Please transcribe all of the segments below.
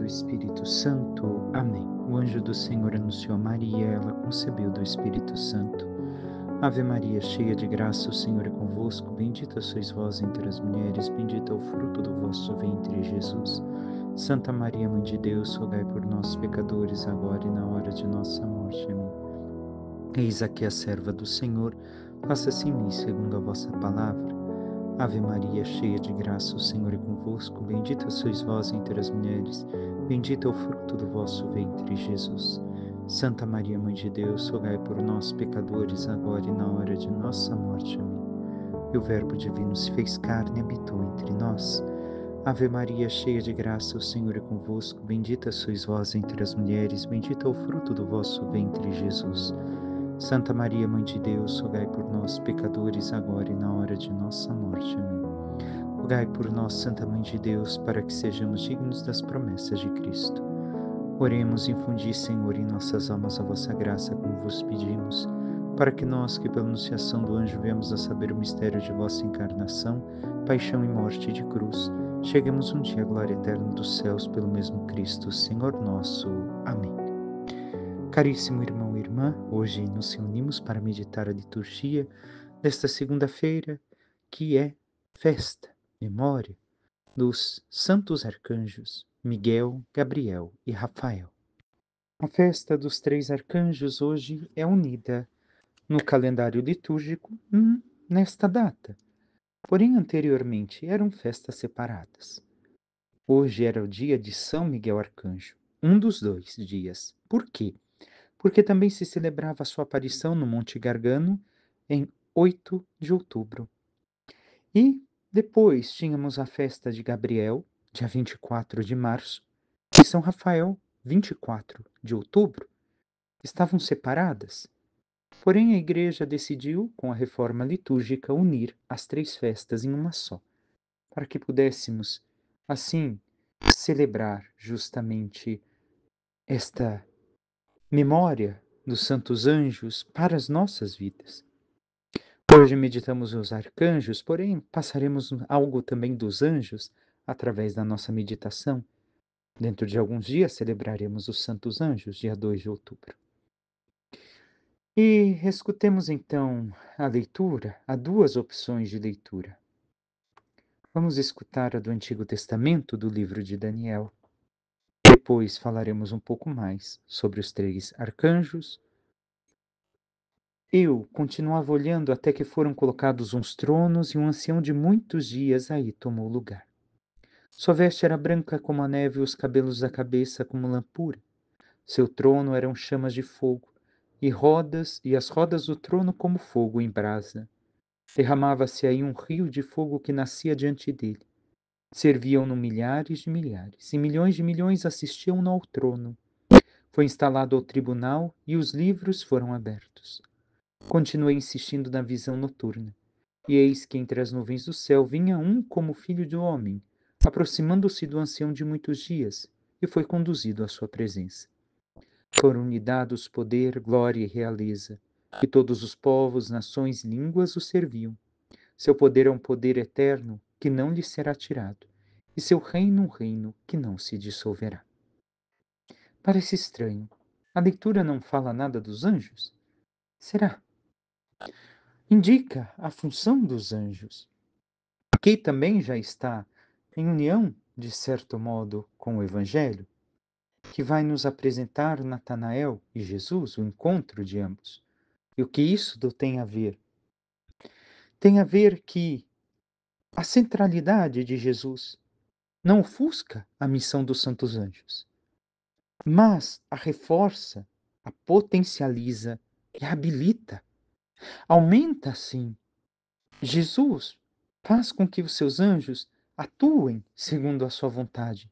do Espírito Santo. Amém. O anjo do Senhor anunciou a Maria, ela concebeu do Espírito Santo. Ave Maria, cheia de graça, o Senhor é convosco. Bendita sois vós entre as mulheres, bendito é o fruto do vosso ventre, Jesus. Santa Maria, Mãe de Deus, rogai por nós, pecadores, agora e na hora de nossa morte. Amém. Eis aqui a serva do Senhor, faça-se em mim segundo a vossa palavra. Ave Maria, cheia de graça, o Senhor é convosco. Bendita sois vós entre as mulheres, bendito é o fruto do vosso ventre, Jesus. Santa Maria, Mãe de Deus, rogai por nós, pecadores, agora e na hora de nossa morte. Amém. E o Verbo divino se fez carne e habitou entre nós. Ave Maria, cheia de graça, o Senhor é convosco. Bendita sois vós entre as mulheres, bendito é o fruto do vosso ventre, Jesus. Santa Maria, Mãe de Deus, rogai por nós, pecadores, agora e na hora de nossa morte. Amém. Rogai por nós, Santa Mãe de Deus, para que sejamos dignos das promessas de Cristo. Oremos, infundi, Senhor, em nossas almas a vossa graça, como vos pedimos, para que nós, que pela anunciação do anjo viemos a saber o mistério de vossa encarnação, paixão e morte de cruz, cheguemos um dia à glória eterna dos céus pelo mesmo Cristo, Senhor nosso. Amém. Caríssimo irmão e irmã, hoje nos reunimos para meditar a liturgia desta segunda-feira, que é festa, memória dos santos arcanjos Miguel, Gabriel e Rafael. A festa dos três arcanjos hoje é unida no calendário litúrgico nesta data, porém anteriormente eram festas separadas. Hoje era o dia de São Miguel Arcanjo, um dos dois dias. Por quê? Porque também se celebrava a sua aparição no Monte Gargano em 8 de outubro. E depois tínhamos a festa de Gabriel, dia 24 de março, e São Rafael, 24 de outubro. Estavam separadas. Porém, a Igreja decidiu, com a reforma litúrgica, unir as três festas em uma só, para que pudéssemos, assim, celebrar justamente esta memória dos santos anjos para as nossas vidas. Hoje meditamos os arcanjos, porém passaremos algo também dos anjos através da nossa meditação. Dentro de alguns dias celebraremos os santos anjos, dia 2 de outubro. E escutemos então a leitura, há duas opções de leitura. Vamos escutar a do Antigo Testamento, do livro de Daniel. Depois falaremos um pouco mais sobre os três arcanjos. Eu continuava olhando até que foram colocados uns tronos e um ancião de muitos dias aí tomou lugar. Sua veste era branca como a neve e os cabelos da cabeça como lã pura. Seu trono eram chamas de fogo e as rodas do trono como fogo em brasa. Derramava-se aí um rio de fogo que nascia diante dele. Serviam-no milhares e milhões de milhões assistiam-no ao trono. Foi instalado ao tribunal e os livros foram abertos. Continuei insistindo na visão noturna, e eis que entre as nuvens do céu vinha um como filho do homem, aproximando-se do ancião de muitos dias, e foi conduzido à sua presença. Foram-lhe dados poder, glória e realeza, e todos os povos, nações e línguas o serviam. Seu poder é um poder eterno, que não lhe será tirado, e seu reino um reino que não se dissolverá. Parece estranho. A leitura não fala nada dos anjos? Será? Indica a função dos anjos, que também já está em união, de certo modo, com o Evangelho, que vai nos apresentar Natanael e Jesus, o encontro de ambos. E o que isso tem a ver? Tem a ver que a centralidade de Jesus não ofusca a missão dos santos anjos, mas a reforça, a potencializa e a habilita. Aumenta, assim. Jesus faz com que os seus anjos atuem segundo a sua vontade,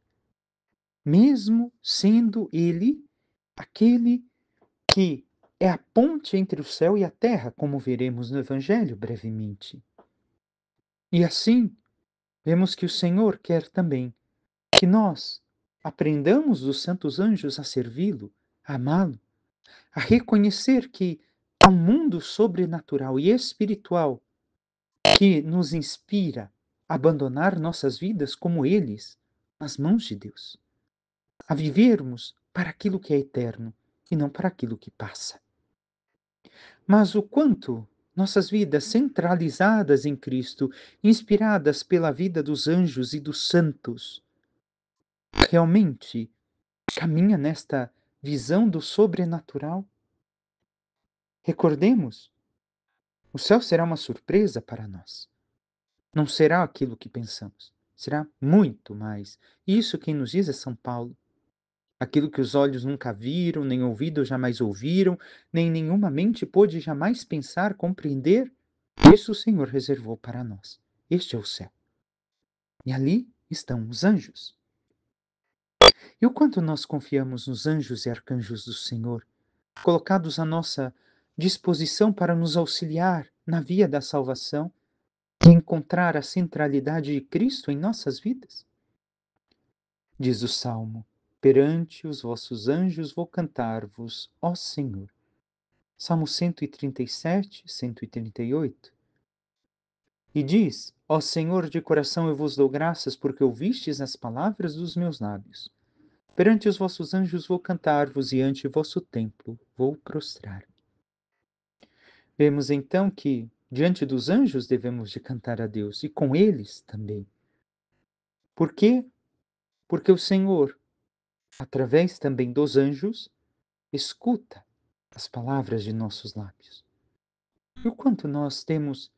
mesmo sendo ele aquele que é a ponte entre o céu e a terra, como veremos no Evangelho brevemente. E assim, vemos que o Senhor quer também que nós aprendamos dos santos anjos a servi-lo, a amá-lo, a reconhecer que há um mundo sobrenatural e espiritual que nos inspira a abandonar nossas vidas como eles, nas mãos de Deus. a vivermos para aquilo que é eterno e não para aquilo que passa. Mas o quanto nossas vidas centralizadas em Cristo, inspiradas pela vida dos anjos e dos santos, realmente caminha nesta visão do sobrenatural? Recordemos, o céu será uma surpresa para nós. Não será aquilo que pensamos, será muito mais. Isso quem nos diz é São Paulo. Aquilo que os olhos nunca viram, nem ouvidos jamais ouviram, nem nenhuma mente pôde jamais pensar, compreender, isso o Senhor reservou para nós. Este é o céu. E ali estão os anjos. E o quanto nós confiamos nos anjos e arcanjos do Senhor, colocados à nossa disposição para nos auxiliar na via da salvação e encontrar a centralidade de Cristo em nossas vidas? Diz o Salmo: perante os vossos anjos vou cantar-vos, ó Senhor. Salmo 137, 138. E diz: ó Senhor, de coração eu vos dou graças, porque ouvistes as palavras dos meus lábios. Perante os vossos anjos vou cantar-vos, e ante vosso templo vou prostrar. Vemos então que, diante dos anjos, devemos de cantar a Deus, e com eles também. Por quê? Porque o Senhor, através também dos anjos, escuta as palavras de nossos lábios. E o quanto nós temos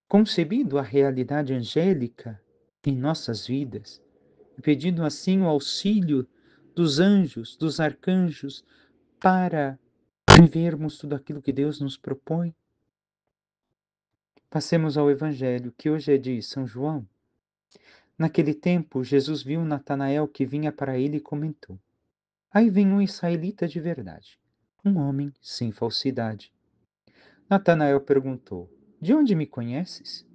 concebido a realidade angélica em nossas vidas, pedindo assim o auxílio dos anjos, dos arcanjos, para vivermos tudo aquilo que Deus nos propõe. Passemos ao Evangelho, que hoje é de São João. Naquele tempo, Jesus viu Natanael que vinha para ele e comentou: aí vem um israelita de verdade, um homem sem falsidade. Natanael perguntou: de onde me conheces?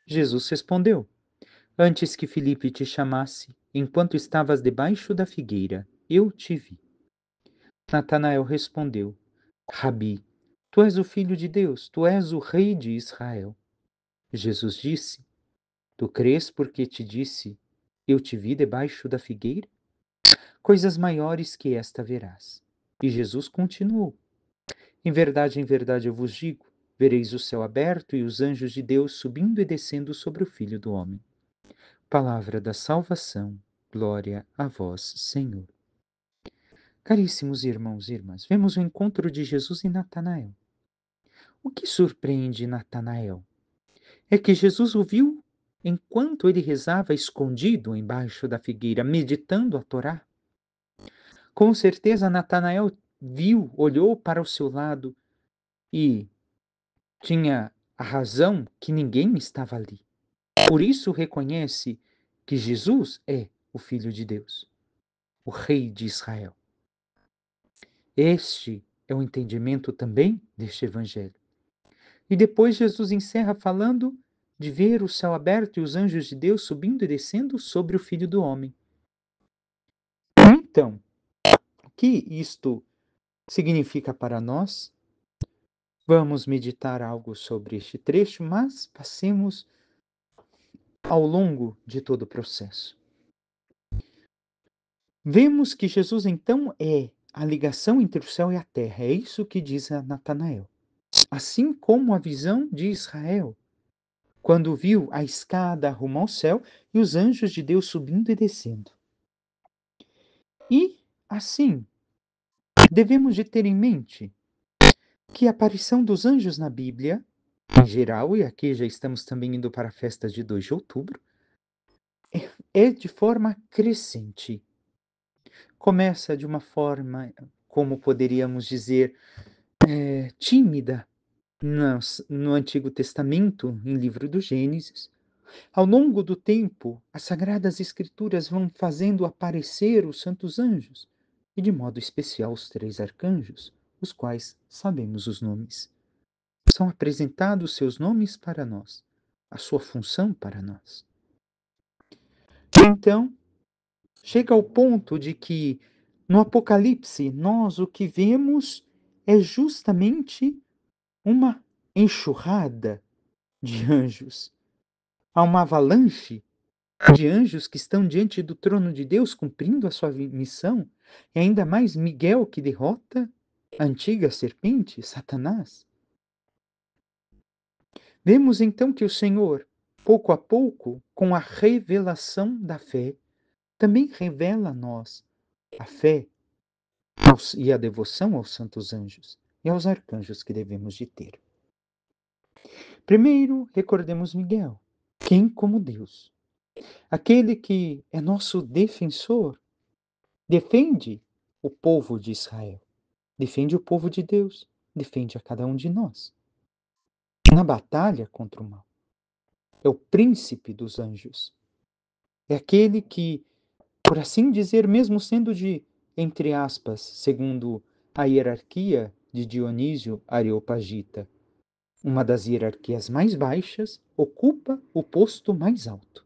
Jesus respondeu: antes que Filipe te chamasse, enquanto estavas debaixo da figueira, eu te vi. Natanael respondeu: Rabi, tu és o Filho de Deus, tu és o Rei de Israel. Jesus disse: tu crês porque te disse, eu te vi debaixo da figueira? Coisas maiores que esta verás. E Jesus continuou: em verdade eu vos digo, vereis o céu aberto e os anjos de Deus subindo e descendo sobre o Filho do Homem. Palavra da salvação, glória a vós, Senhor. Caríssimos irmãos e irmãs, vemos o encontro de Jesus e Natanael. O que surpreende Natanael é que Jesus o viu enquanto ele rezava escondido embaixo da figueira, meditando a Torá. Com certeza Natanael viu, olhou para o seu lado e tinha a razão que ninguém estava ali. Por isso reconhece que Jesus é o Filho de Deus, o Rei de Israel. Este é o entendimento também deste Evangelho. E depois Jesus encerra falando de ver o céu aberto e os anjos de Deus subindo e descendo sobre o Filho do Homem. Então, o que isto significa para nós? Vamos meditar algo sobre este trecho, mas passemos ao longo de todo o processo. Vemos que Jesus então é a ligação entre o céu e a terra. É isso que diz a Natanael. Assim como a visão de Israel, quando viu a escada rumo ao céu e os anjos de Deus subindo e descendo. E, assim, devemos de ter em mente que a aparição dos anjos na Bíblia, em geral, e aqui já estamos também indo para a festa de 2 de outubro, é de forma crescente. Começa de uma forma, como poderíamos dizer, tímida no Antigo Testamento, em livro do Gênesis. Ao longo do tempo, as Sagradas Escrituras vão fazendo aparecer os santos anjos, e de modo especial os 3 arcanjos, os quais sabemos os nomes. São apresentados seus nomes para nós, a sua função para nós. Então, chega ao ponto de que, no Apocalipse, nós o que vemos é justamente uma enxurrada de anjos. Há uma avalanche de anjos que estão diante do trono de Deus cumprindo a sua missão, e ainda mais Miguel que derrota a antiga serpente, Satanás. Vemos então que o Senhor, pouco a pouco, com a revelação da fé, também revela a nós a fé e a devoção aos santos anjos e aos arcanjos que devemos de ter. Primeiro, recordemos Miguel, quem como Deus, aquele que é nosso defensor, defende o povo de Israel, defende o povo de Deus, defende a cada um de nós na batalha contra o mal. É o príncipe dos anjos. É aquele que, por assim dizer, mesmo sendo de, entre aspas, segundo a hierarquia de Dionísio Areopagita, uma das hierarquias mais baixas, ocupa o posto mais alto,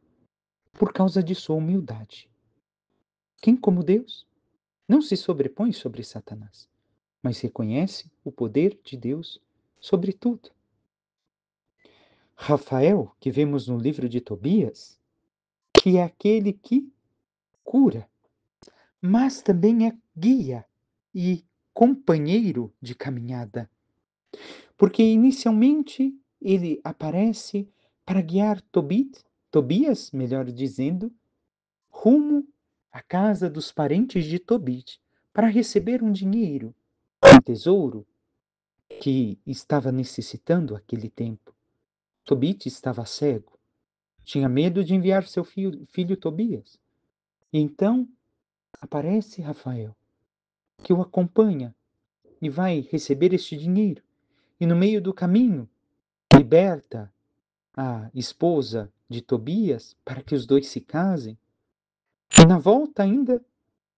por causa de sua humildade. Quem, como Deus, não se sobrepõe sobre Satanás, mas reconhece o poder de Deus sobre tudo. Rafael, que vemos no livro de Tobias, que é aquele que cura, mas também é guia e companheiro de caminhada. Porque inicialmente ele aparece para guiar Tobias, melhor dizendo, rumo à casa dos parentes de Tobit, para receber um dinheiro, um tesouro que estava necessitando aquele tempo. Tobit estava cego, tinha medo de enviar seu filho Tobias. E então aparece Rafael, que o acompanha e vai receber este dinheiro. E no meio do caminho, liberta a esposa de Tobias para que os dois se casem. E na volta ainda,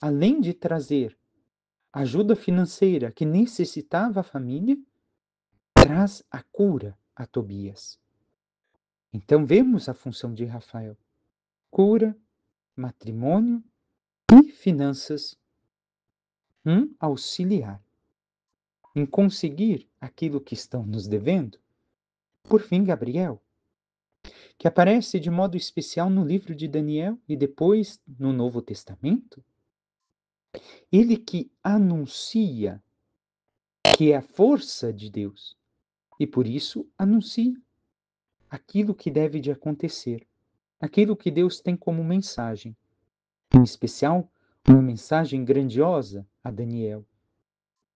além de trazer ajuda financeira que necessitava a família, traz a cura a Tobias. Então vemos a função de Rafael: cura, matrimônio e finanças. Auxiliar em conseguir aquilo que estão nos devendo. Por fim, Gabriel, que aparece de modo especial no livro de Daniel e depois no Novo Testamento. Ele que anuncia que é a força de Deus e por isso anuncia aquilo que deve de acontecer, aquilo que Deus tem como mensagem, em especial uma mensagem grandiosa a Daniel.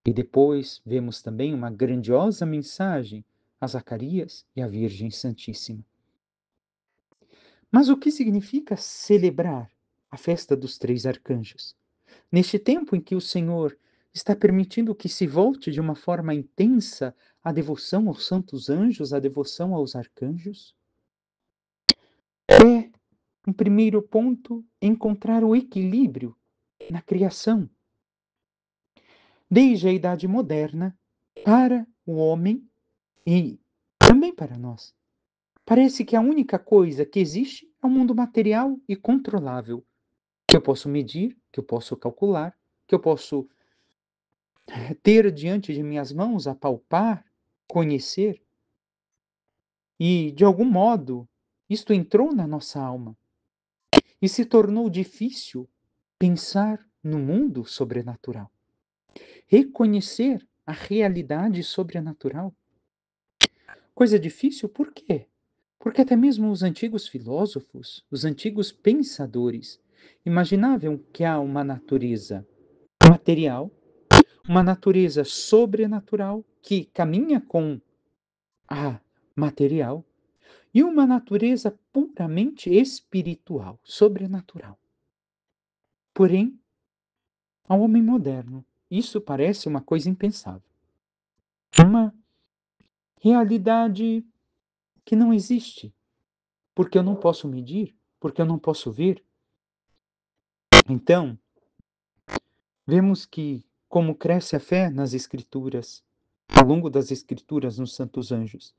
E depois vemos também uma grandiosa mensagem a Zacarias e à Virgem Santíssima. Mas o que significa celebrar a festa dos três arcanjos? Neste tempo em que o Senhor está permitindo que se volte de uma forma intensa a devoção aos santos anjos, a devoção aos arcanjos? É, um primeiro ponto, encontrar o equilíbrio na criação. Desde a Idade Moderna, para o homem e também para nós, parece que a única coisa que existe é o mundo material e controlável, que eu posso medir, que eu posso calcular, que eu posso ter diante de minhas mãos, apalpar, conhecer. E, de algum modo, isto entrou na nossa alma e se tornou difícil pensar no mundo sobrenatural, reconhecer a realidade sobrenatural. Coisa difícil por quê? Porque até mesmo os antigos filósofos, os antigos pensadores, imaginavam que há uma natureza material, uma natureza sobrenatural que caminha com a material e uma natureza puramente espiritual, sobrenatural. Porém, ao homem moderno, isso parece uma coisa impensável. Uma realidade que não existe, porque eu não posso medir, porque eu não posso ver. Então, vemos que, como cresce a fé nas Escrituras, ao longo das Escrituras nos santos anjos,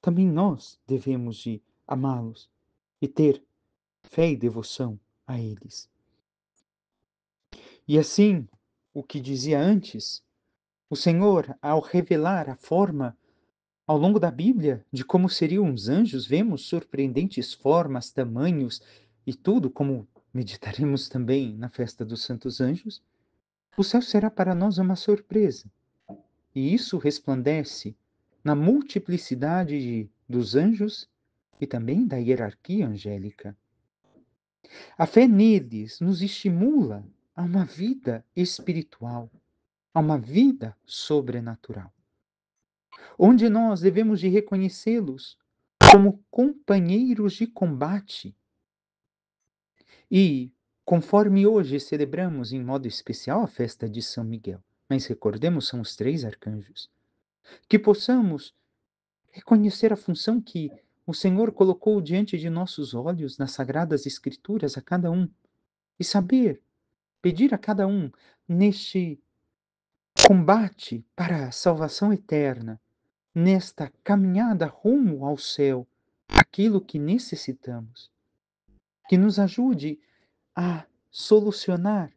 também nós devemos de amá-los e ter fé e devoção a eles. E assim, o que dizia antes, o Senhor, ao revelar a forma ao longo da Bíblia de como seriam os anjos, vemos surpreendentes formas, tamanhos e tudo, como meditaremos também na festa dos Santos Anjos, o céu será para nós uma surpresa. E isso resplandece na multiplicidade dos anjos e também da hierarquia angélica. A fé neles nos estimula a uma vida espiritual, a uma vida sobrenatural, onde nós devemos de reconhecê-los como companheiros de combate. E, conforme hoje celebramos em modo especial a festa de São Miguel, mas recordemos, são os 3 arcanjos, que possamos reconhecer a função que o Senhor colocou diante de nossos olhos nas sagradas escrituras a cada um e saber pedir a cada um neste combate para a salvação eterna, nesta caminhada rumo ao céu, aquilo que necessitamos, que nos ajude a solucionar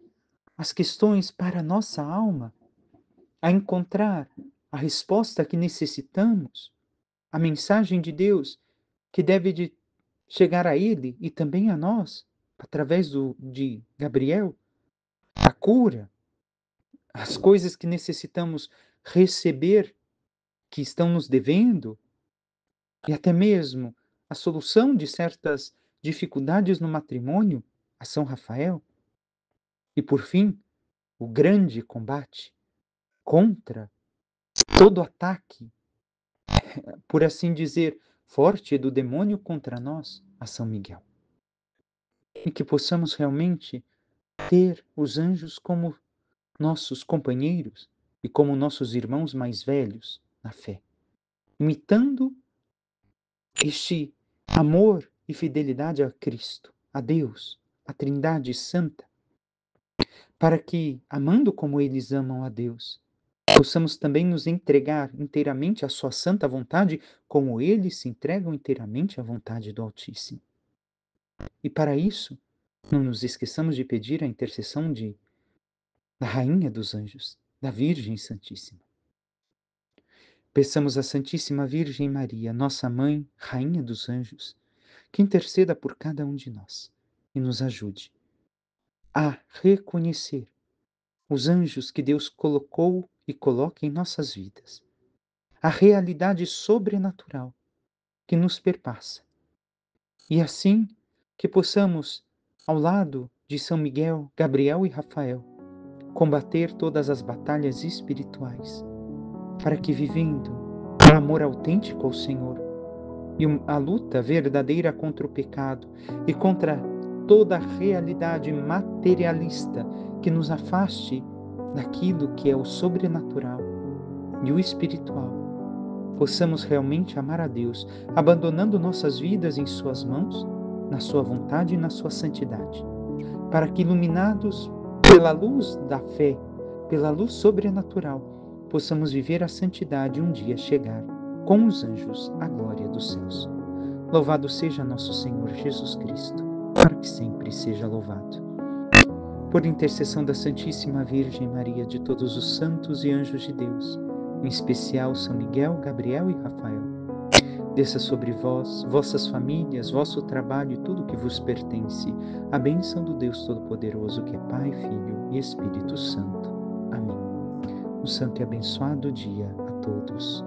as questões para a nossa alma, a encontrar a resposta que necessitamos, a mensagem de Deus que deve de chegar a Ele e também a nós, através de Gabriel, a cura, as coisas que necessitamos receber, que estão nos devendo, e até mesmo a solução de certas dificuldades no matrimônio, a São Rafael. E por fim, o grande combate contra todo ataque, por assim dizer, forte do demônio contra nós, a São Miguel. E que possamos realmente ter os anjos como nossos companheiros e como nossos irmãos mais velhos na fé, imitando este amor e fidelidade a Cristo, a Deus, a Trindade Santa, para que, amando como eles amam a Deus, possamos também nos entregar inteiramente à sua santa vontade, como eles se entregam inteiramente à vontade do Altíssimo. E para isso, não nos esqueçamos de pedir a intercessão da Rainha dos Anjos, da Virgem Santíssima. Peçamos à Santíssima Virgem Maria, nossa Mãe, Rainha dos Anjos, que interceda por cada um de nós e nos ajude a reconhecer os anjos que Deus colocou e coloca em nossas vidas, a realidade sobrenatural que nos perpassa. E assim que possamos, ao lado de São Miguel, Gabriel e Rafael, combater todas as batalhas espirituais, para que, vivendo um amor autêntico ao Senhor e a luta verdadeira contra o pecado e contra toda a realidade materialista que nos afaste daquilo que é o sobrenatural e o espiritual, possamos realmente amar a Deus, abandonando nossas vidas em suas mãos, na sua vontade e na sua santidade, para que, iluminados pela luz da fé, pela luz sobrenatural, possamos viver a santidade e um dia chegar com os anjos à glória dos céus. Louvado seja nosso Senhor Jesus Cristo, para que sempre seja louvado. Por intercessão da Santíssima Virgem Maria, de todos os santos e anjos de Deus, em especial São Miguel, Gabriel e Rafael, desça sobre vós, vossas famílias, vosso trabalho e tudo que vos pertence, a bênção do Deus Todo-Poderoso, que é Pai, Filho e Espírito Santo. Amém. Um santo e abençoado dia a todos.